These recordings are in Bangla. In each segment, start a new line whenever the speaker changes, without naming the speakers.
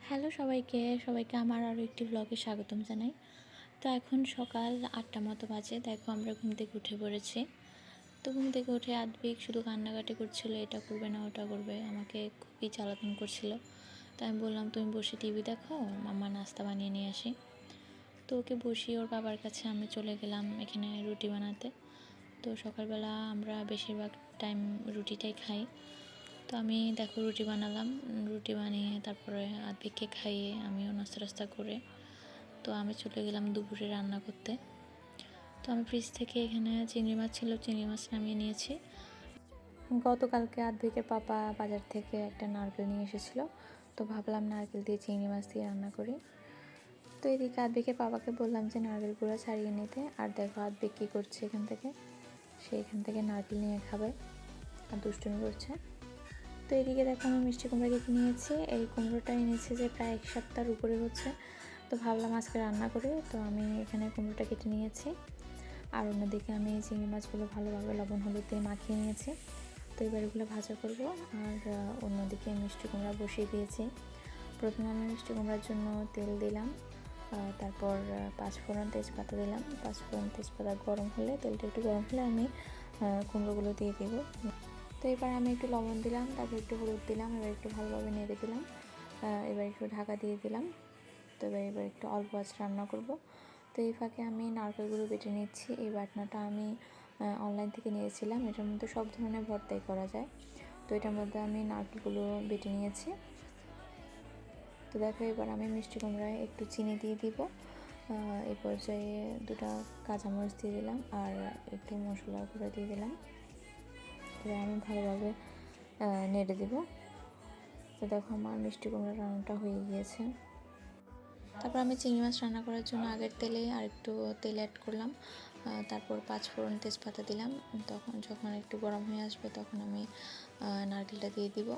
হ্যালো সবাইকে আমার আরও একটি ব্লগে স্বাগতম জানাই। তো এখন সকাল ৮টা মতো বাজে। দেখো আমরা ঘুম থেকে উঠে পড়েছি। তো ঘুম থেকে উঠে আদ্বিক শুধু কান্নাকাটি করছিল, এটা করবে না ওটা করবে, আমাকে খুবই জ্বালাতন করছিল। তো আমি বললাম তুমি বসে টিভি দেখো, মাম্মা নাস্তা বানিয়ে নিয়ে আসি। তো ওকে বসিয়ে ওর বাবার কাছে আমি চলে গেলাম এখানে রুটি বানাতে। তো সকালবেলা আমরা বেশিরভাগ টাইম রুটিটাই খাই। তো আমি দেখো রুটি বানালাম, রুটি বানিয়ে তারপরে আদ্বিককে খাইয়ে আমিও নাস্তা টাস্তা করে তো আমি চলে গেলাম দুপুরে রান্না করতে। তো আমি ফ্রিজ থেকে এখানে চিংড়ি মাছ ছিল, চিংড়ি মাছ নামিয়ে নিয়েছি। গতকালকে আদ্বিকের পাপা বাজার থেকে একটা নারকেল নিয়ে এসেছিলো, তো ভাবলাম নারকেল দিয়ে চিংড়ি মাছ দিয়ে রান্না করি। তো এদিকে আদ্বিকের পাপাকে বললাম যে নারকেলগুলো ছাড়িয়ে নিতে, আর দেখো আদ্বিক কী করছে, এখান থেকে নারকেল নিয়ে খাবে আর দুষ্টুমি করছে। তো এদিকে দেখো আমি মিষ্টি কুমড়া কেটে নিয়েছি। এই কুমড়োটা এনেছে যে প্রায় 1 সপ্তাহের উপরে হচ্ছে, তো ভাবলাম আজকে রান্না করে। তো আমি এখানে কুমড়োটা কেটে নিয়েছি, আর অন্যদিকে আমি চিংড়ি মাছগুলো ভালোভাবে লবণ হলুদ দিয়ে মাখিয়ে নিয়েছি। তো এবার এগুলো ভাজা করব। আর অন্যদিকে মিষ্টি কুমড়া বসিয়ে দিয়েছি। প্রথমে আমি মিষ্টি কুমড়ার জন্য তেল দিলাম, তারপর পাঁচফোড়ন তেজপাতা দিলাম। পাঁচফোড়ন তেজপাতা গরম হলে, তেলটা একটু গরম হলে আমি কুমড়োগুলো দিয়ে দেবো। তো এবার আমি একটু লবণ দিলাম, তারপর একটু হলুদ দিলাম, এবার একটু ভালোভাবে নেড়ে দিলাম, এবার একটু ঢাকা দিয়ে দিলাম। তো এবার একটু অল্প আঁচে রান্না করব। তো এই ফাঁকে আমি নারকেলগুলো বেটে নিচ্ছি। এই বাটনাটা আমি অনলাইন থেকে নিয়েছিলাম, এটার মধ্যে সব ধরনের ভর্তাই করা যায়। তো এটার মধ্যে আমি নারকেলগুলো বেটে নিয়েছি। তো দেখো এবার আমি মিষ্টি কুমড়ায় একটু চিনি দিয়ে দিব। এই পর্যায়ে 2টা কাঁচামরিচ দিয়ে দিলাম আর একটু মশলা গুঁড়ো দিয়ে দিলাম। এবার আমি ভালোভাবে নেড়ে দেব। তো দেখো আমার মিষ্টি কুমড়া রান্নাটা হয়ে গিয়েছে। তারপর আমি চিংড়ি মাছ রান্না করার জন্য আগের তেলে আর একটু তেল অ্যাড করলাম, তারপর পাঁচফোড়ন তেজপাতা দিলাম। যখন একটু গরম হয়ে আসবে তখন আমি নারকেলটা দিয়ে দিব।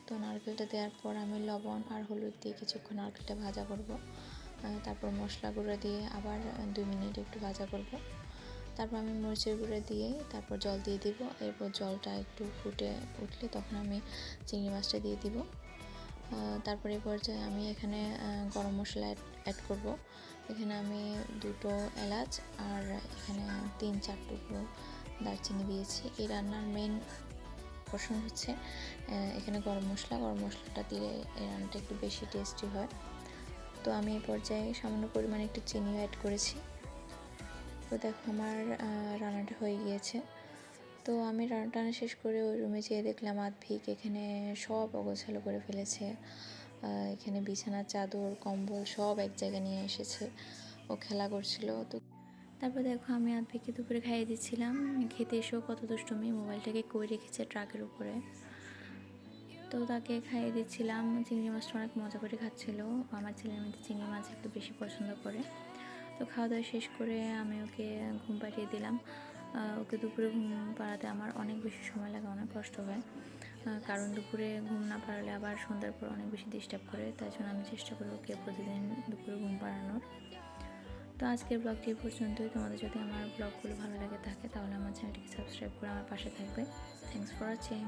তো নারকেলটা দেওয়ার পর আমি লবণ আর হলুদ দিয়ে কিছুক্ষণ নারকেলটা ভাজা করব। তারপর মশলা গুঁড়ো দিয়ে আবার 2 মিনিট একটু ভাজা করব। তারপর আমি মরিচের গুঁড়ো দিয়ে তারপর জল দিয়ে দিব। এরপর জলটা একটু ফুটে উঠলে তখন আমি চিংড়ি মাছটা দিয়ে দিব। তারপর এই পর্যায়ে আমি এখানে গরম মশলা অ্যাড করব। এখানে আমি 2টো এলাচ আর এখানে 3-4 টুকরো দারচিনি দিয়েছি। এই রান্নার মেইন আকর্ষণ হচ্ছে এখানে গরম মশলাটা দিলে এই রান্নাটা একটু বেশি টেস্টি হয়। তো আমি এই পর্যায়ে সামান্য পরিমাণে একটু চিনিও অ্যাড করেছি। তো দেখো আমার রান্নাটা হয়ে গিয়েছে। তো আমি রান্না শেষ করে ওই রুমে যেয়ে দেখলাম আদ্ভিক এখানে সব অগোছালো করে ফেলেছে। এখানে বিছানার চাদর কম্বল সব এক জায়গায় নিয়ে এসেছে, ও খেলা করছিল। তো তারপর দেখো আমি আদ্ভিককে দুপুরে খাইয়ে দিচ্ছিলাম। খেতে এসেও কত দুষ্টুমি, মোবাইলটাকে কই রেখেছে ট্রাকের উপরে। তো তাকে খাইয়ে দিচ্ছিলাম। চিংড়ি মাছটা অনেক মজা করে খাচ্ছিল। আমার ছেলের মেয়েতে চিংড়ি মাছ একটু বেশি পছন্দ করে। তো খাওয়া দাওয়া শেষ করে আমি ওকে ঘুম পাড়িয়ে দিলাম। ওকে দুপুরে ঘুম পাড়াতে আমার অনেক বেশি সময় লাগে, অনেক কষ্ট হয়, কারণ দুপুরে ঘুম না পাড়ালে আবার সন্ধ্যার পর অনেক বেশি ডিস্টার্ব করে। তাই জন্য আমি চেষ্টা করি ওকে প্রতিদিন দুপুরে ঘুম পাড়ানোর। তো আজকের ব্লগটি পর্যন্তই। তোমাদের যদি আমার ব্লগগুলো ভালো লাগে থাকে তাহলে আমার চ্যানেলটিকে সাবস্ক্রাইব করে আমার পাশে থাকবে। Thanks for watching.